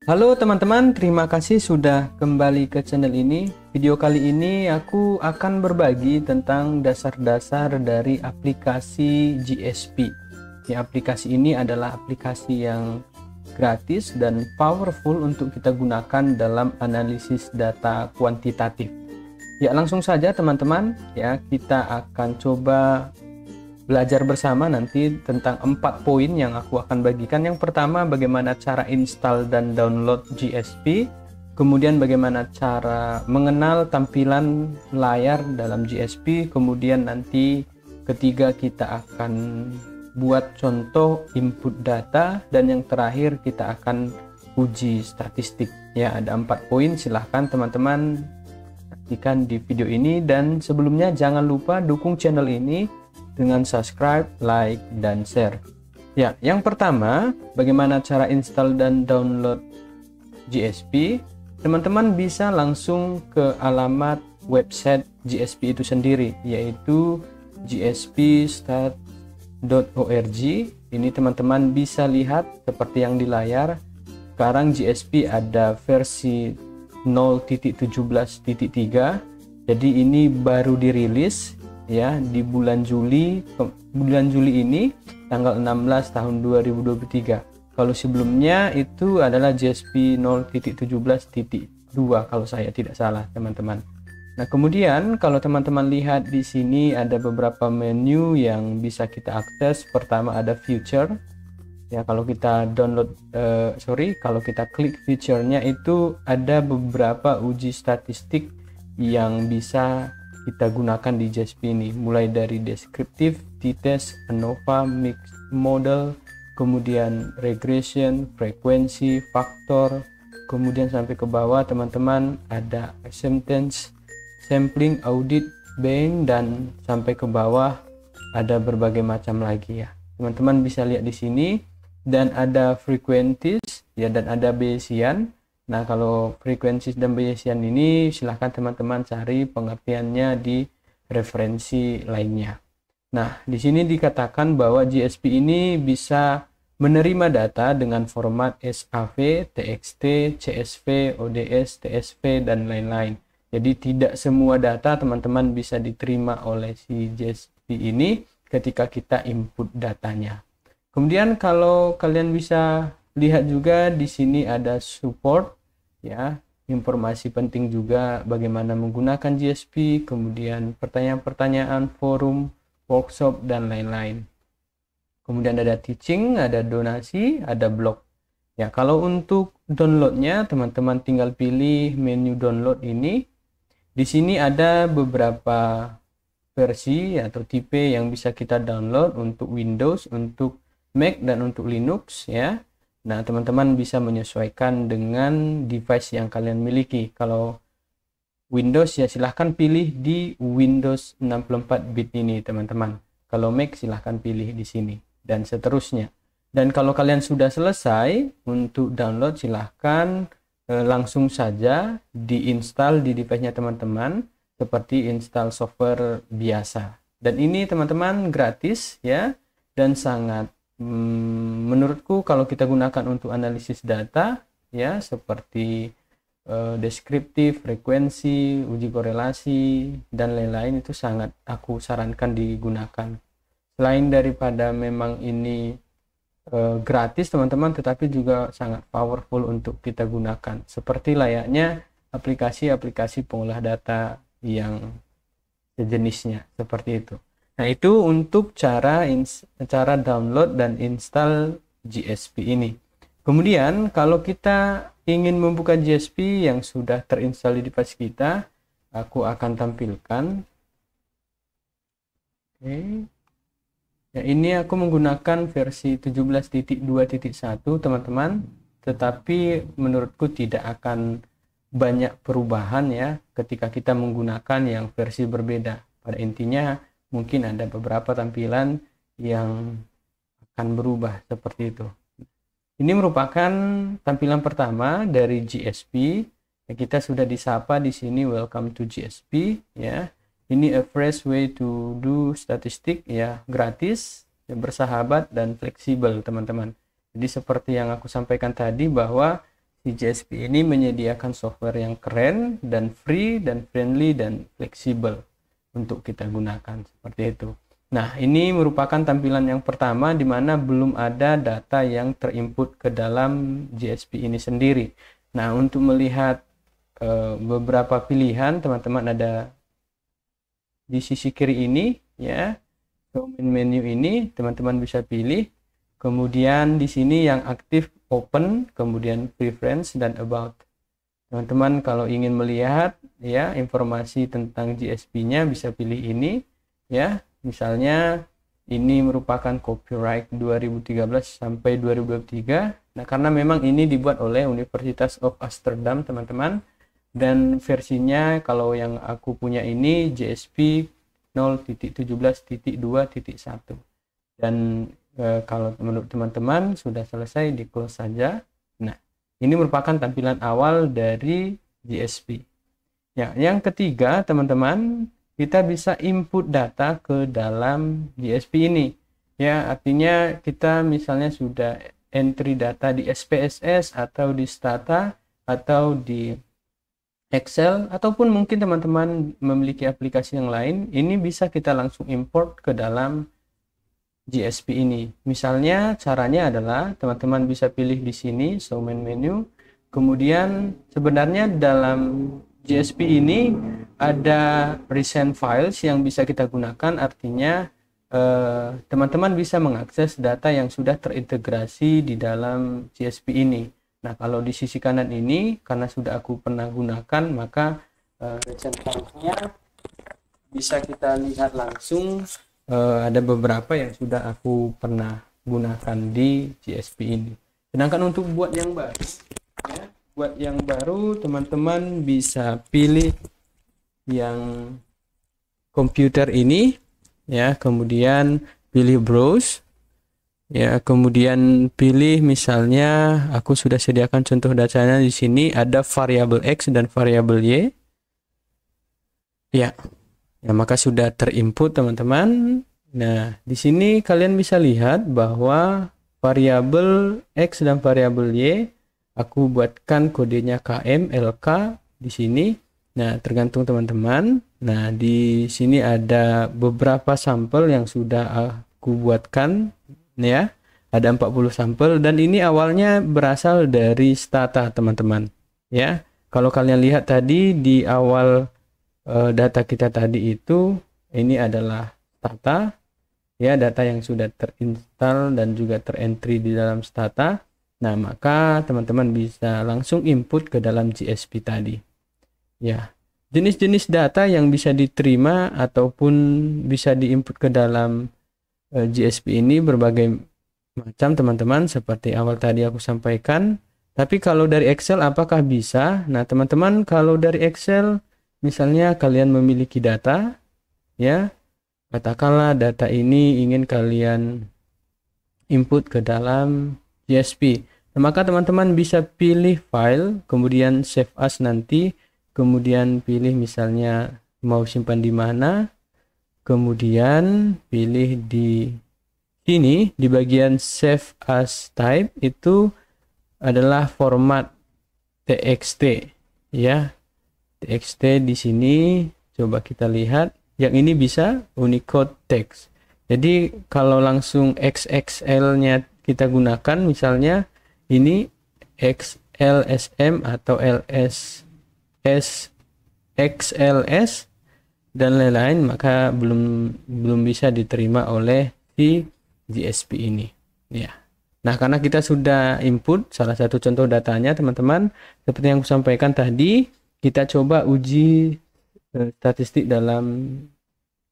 Halo teman-teman, terima kasih sudah kembali ke channel ini. Video kali ini aku akan berbagi tentang dasar-dasar dari aplikasi GSP. Aplikasi ini adalah aplikasi yang gratis dan powerful untuk kita gunakan dalam analisis data kuantitatif. Ya, langsung saja teman-teman, ya kita akan coba belajar bersama nanti tentang 4 poin yang aku akan bagikan. Yang pertama, bagaimana cara install dan download GSP. Kemudian bagaimana cara mengenal tampilan layar dalam GSP. Kemudian nanti ketiga, kita akan buat contoh input data. Dan yang terakhir, kita akan uji statistik. Ya, ada 4 poin. Silahkan teman-teman saksikan di video ini. Dan sebelumnya jangan lupa dukung channel ini dengan subscribe, like, dan share. Ya, yang pertama, bagaimana cara install dan download GSP. Teman-teman bisa langsung ke alamat website GSP itu sendiri, yaitu gspstart.org. Ini teman-teman bisa lihat seperti yang di layar. Sekarang GSP ada versi 0.17.3. Jadi ini baru dirilis ya di bulan Juli ini tanggal 16 tahun 2023. Kalau sebelumnya itu adalah GSP 0.17.2 kalau saya tidak salah teman-teman. Nah, kemudian kalau teman-teman lihat di sini ada beberapa menu yang bisa kita akses. Pertama ada feature. Ya, kalau kita download kalau kita klik feature-nya itu ada beberapa uji statistik yang bisa kita gunakan di GSP ini, mulai dari deskriptif, t-test, ANOVA, mixed model, kemudian regression, frekuensi, faktor, kemudian sampai ke bawah teman-teman ada acceptance, sampling, audit, Bayes, dan sampai ke bawah ada berbagai macam lagi ya. Teman-teman bisa lihat di sini, dan ada frequencies ya, dan ada Bayesian. Nah, kalau frekuensi dan Bayesian ini silahkan teman-teman cari pengertiannya di referensi lainnya. Nah, di sini dikatakan bahwa GSP ini bisa menerima data dengan format SAV, TXT, CSV, ODS, TSV, dan lain-lain. Jadi tidak semua data teman-teman bisa diterima oleh si GSP ini ketika kita input datanya. Kemudian kalau kalian bisa lihat juga di sini ada support. Ya, informasi penting juga bagaimana menggunakan GSP, kemudian pertanyaan-pertanyaan, forum, workshop, dan lain-lain. Kemudian ada teaching, ada donasi, ada blog. Ya, kalau untuk downloadnya teman-teman tinggal pilih menu download ini. Di sini ada beberapa versi atau tipe yang bisa kita download untuk Windows, untuk Mac, dan untuk Linux ya. Nah, teman-teman bisa menyesuaikan dengan device yang kalian miliki. Kalau Windows ya silahkan pilih di Windows 64 bit ini teman-teman. Kalau Mac silahkan pilih di sini dan seterusnya. Dan kalau kalian sudah selesai untuk download, silahkan langsung saja diinstal di device-nya teman-teman seperti install software biasa. Dan ini teman-teman gratis ya, dan sangat menurutku kalau kita gunakan untuk analisis data ya, seperti deskriptif, frekuensi, uji korelasi, dan lain-lain, itu sangat aku sarankan digunakan. Selain daripada memang ini gratis teman-teman, tetapi juga sangat powerful untuk kita gunakan seperti layaknya aplikasi-aplikasi pengolah data yang sejenisnya seperti itu. Nah, itu untuk cara download dan install GSP ini. Kemudian kalau kita ingin membuka GSP yang sudah terinstall di device kita, aku akan tampilkan. Oke. Ya, ini aku menggunakan versi 17.2.1 teman-teman, tetapi menurutku tidak akan banyak perubahan ya ketika kita menggunakan yang versi berbeda. Pada intinya mungkin ada beberapa tampilan yang akan berubah seperti itu. Ini merupakan tampilan pertama dari GSP. Ya, kita sudah disapa di sini, welcome to GSP ya. Ini a fresh way to do statistik ya, gratis, ya, bersahabat dan fleksibel teman-teman. Jadi seperti yang aku sampaikan tadi bahwa si GSP ini menyediakan software yang keren dan free dan friendly dan fleksibel untuk kita gunakan seperti itu. Nah, ini merupakan tampilan yang pertama di mana belum ada data yang terinput ke dalam GSP ini sendiri. Nah, untuk melihat beberapa pilihan, teman-teman ada di sisi kiri ini ya. Domain menu ini teman-teman bisa pilih. Kemudian di sini yang aktif open, kemudian preference dan about. Teman-teman kalau ingin melihat ya informasi tentang GSP-nya bisa pilih ini ya. Misalnya ini merupakan copyright 2013 sampai 2023. Nah, karena memang ini dibuat oleh Universitas of Amsterdam, teman-teman. Dan versinya kalau yang aku punya ini GSP 0.17.2.1. Dan kalau menurut teman-teman sudah selesai, di close saja. Nah, ini merupakan tampilan awal dari GSP. Ya, yang ketiga, teman-teman, kita bisa input data ke dalam GSP ini. Ya, artinya kita misalnya sudah entry data di SPSS atau di Stata atau di Excel, ataupun mungkin teman-teman memiliki aplikasi yang lain, ini bisa kita langsung import ke dalam GSP ini. Misalnya caranya adalah teman-teman bisa pilih di sini show main menu. Kemudian sebenarnya dalam GSP ini ada recent files yang bisa kita gunakan, artinya teman-teman bisa mengakses data yang sudah terintegrasi di dalam GSP ini. Nah, kalau di sisi kanan ini karena sudah aku pernah gunakan, maka recent filesnya bisa kita lihat langsung. Ada beberapa yang sudah aku pernah gunakan di GSP ini. Sedangkan untuk buat yang baru ya, buat yang baru teman-teman bisa pilih yang komputer ini ya, kemudian pilih browse ya, kemudian pilih misalnya aku sudah sediakan contoh datanya di sini, ada variabel X dan variabel Y ya. Ya, maka sudah terinput, teman-teman. Nah, di sini kalian bisa lihat bahwa variabel X dan variabel Y aku buatkan kodenya KM LK di sini. Nah, tergantung teman-teman. Nah, di sini ada beberapa sampel yang sudah aku buatkan ya. Ada 40 sampel dan ini awalnya berasal dari Stata, teman-teman. Ya. Kalau kalian lihat tadi di awal data kita tadi itu, ini adalah Stata ya, data yang sudah terinstall dan juga terentry di dalam Stata. Nah, maka teman-teman bisa langsung input ke dalam GSP tadi ya. Jenis-jenis data yang bisa diterima ataupun bisa diinput ke dalam GSP ini berbagai macam, teman-teman, seperti awal tadi aku sampaikan. Tapi kalau dari Excel apakah bisa? Nah, teman-teman, kalau dari Excel misalnya kalian memiliki data ya, katakanlah data ini ingin kalian input ke dalam GSP. Nah, maka teman-teman bisa pilih file, kemudian save as nanti, kemudian pilih misalnya mau simpan di mana, kemudian pilih di sini di bagian save as type itu adalah format TXT ya. TXT di sini coba kita lihat, yang ini bisa Unicode text. Jadi kalau langsung XXL-nya kita gunakan, misalnya ini XLSM atau XLS dan lain-lain, maka belum bisa diterima oleh si GSP ini ya. Nah, karena kita sudah input salah satu contoh datanya, teman-teman, seperti yang aku sampaikan tadi, kita coba uji statistik dalam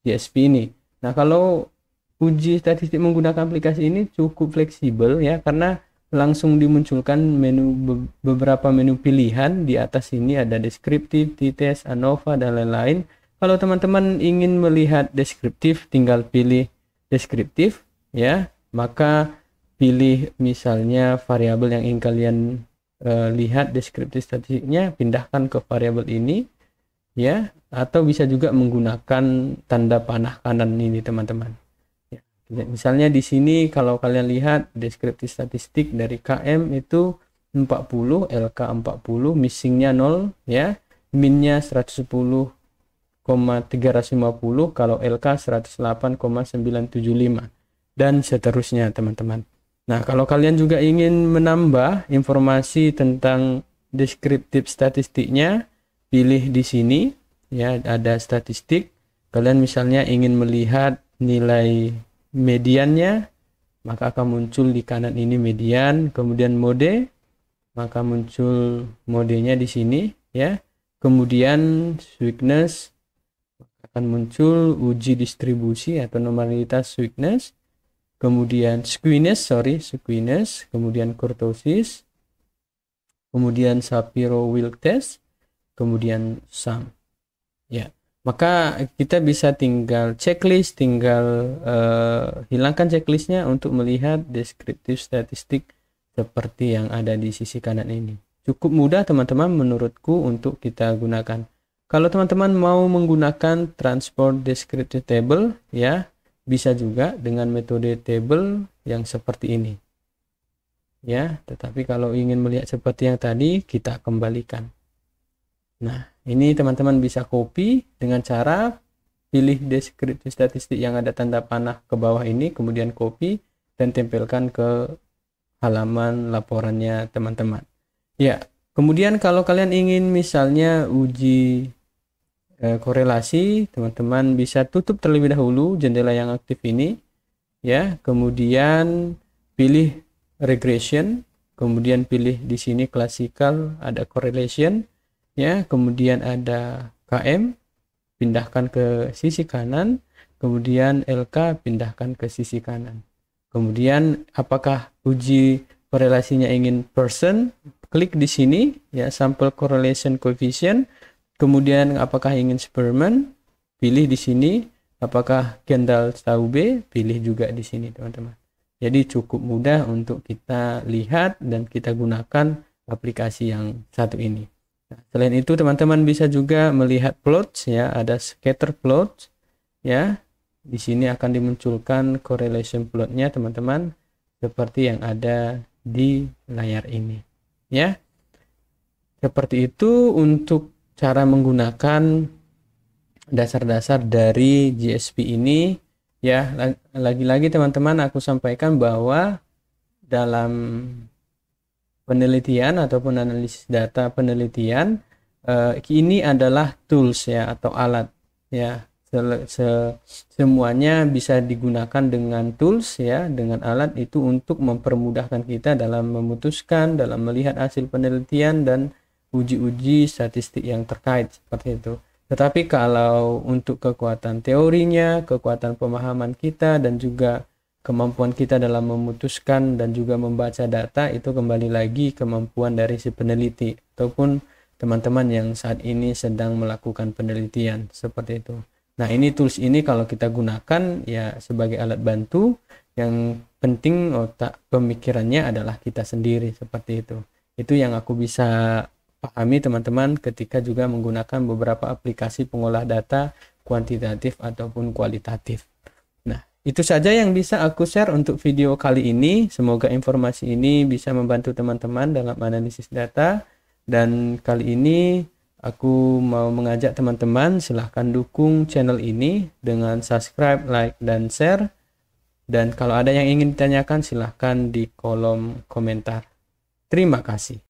GSP ini. Nah, kalau uji statistik menggunakan aplikasi ini cukup fleksibel ya, karena langsung dimunculkan beberapa menu pilihan. Di atas ini ada deskriptif, t-test, ANOVA dan lain-lain. Kalau teman-teman ingin melihat deskriptif, tinggal pilih deskriptif ya, maka pilih misalnya variabel yang ingin kalian lihat deskriptif statistiknya, pindahkan ke variabel ini ya, atau bisa juga menggunakan tanda panah kanan ini, teman-teman ya. Misalnya di sini kalau kalian lihat deskriptif statistik dari KM itu 40, LK 40, missingnya 0 ya, minnya 110,350, kalau LK 108,975 dan seterusnya teman-teman. Nah, kalau kalian juga ingin menambah informasi tentang deskriptif statistiknya, pilih di sini ya, ada statistik. Kalian misalnya ingin melihat nilai mediannya, maka akan muncul di kanan ini median, kemudian mode, maka muncul modenya di sini ya. Kemudian weakness, akan muncul uji distribusi atau normalitas weakness. Kemudian squeeze, kemudian kurtosis, kemudian Shapiro-Wilk test, kemudian sum. Ya, maka kita bisa tinggal checklist, hilangkan checklistnya untuk melihat deskriptif statistik seperti yang ada di sisi kanan ini. Cukup mudah teman-teman menurutku untuk kita gunakan. Kalau teman-teman mau menggunakan transport descriptive table ya, bisa juga dengan metode table yang seperti ini ya, tetapi kalau ingin melihat seperti yang tadi, kita kembalikan. Nah, ini teman-teman bisa copy dengan cara pilih deskriptif statistik yang ada tanda panah ke bawah ini, kemudian copy dan tempelkan ke halaman laporannya teman-teman ya. Kemudian kalau kalian ingin misalnya uji korelasi, teman-teman bisa tutup terlebih dahulu jendela yang aktif ini ya, kemudian pilih regression, kemudian pilih di sini classical, ada correlation ya, kemudian ada KM, pindahkan ke sisi kanan, kemudian LK pindahkan ke sisi kanan. Kemudian apakah uji korelasinya ingin person, klik di sini ya, sample correlation coefficient. Kemudian apakah ingin Spearman, pilih di sini. Apakah Kendall-Taube, pilih juga di sini teman-teman. Jadi cukup mudah untuk kita lihat dan kita gunakan aplikasi yang satu ini. Nah, selain itu teman-teman bisa juga melihat plots ya, ada scatter plot ya. Di sini akan dimunculkan correlation plotnya teman-teman, seperti yang ada di layar ini ya. Seperti itu untuk cara menggunakan dasar-dasar dari GSP ini ya. Lagi-lagi teman-teman, aku sampaikan bahwa dalam penelitian ataupun analisis data penelitian, ini adalah tools ya, atau alat ya. Semuanya bisa digunakan dengan tools ya, dengan alat itu untuk mempermudahkan kita dalam memutuskan, dalam melihat hasil penelitian dan uji-uji statistik yang terkait seperti itu. Tetapi kalau untuk kekuatan teorinya, kekuatan pemahaman kita, dan juga kemampuan kita dalam memutuskan dan juga membaca data, itu kembali lagi kemampuan dari si peneliti ataupun teman-teman yang saat ini sedang melakukan penelitian seperti itu. Nah, ini tools ini kalau kita gunakan ya sebagai alat bantu, yang penting otak pemikirannya adalah kita sendiri seperti itu. Itu yang aku bisa pahami teman-teman ketika juga menggunakan beberapa aplikasi pengolah data kuantitatif ataupun kualitatif. Nah, itu saja yang bisa aku share untuk video kali ini. Semoga informasi ini bisa membantu teman-teman dalam analisis data. Dan kali ini aku mau mengajak teman-teman, silahkan dukung channel ini dengan subscribe, like, dan share. Dan kalau ada yang ingin ditanyakan, silahkan di kolom komentar. Terima kasih.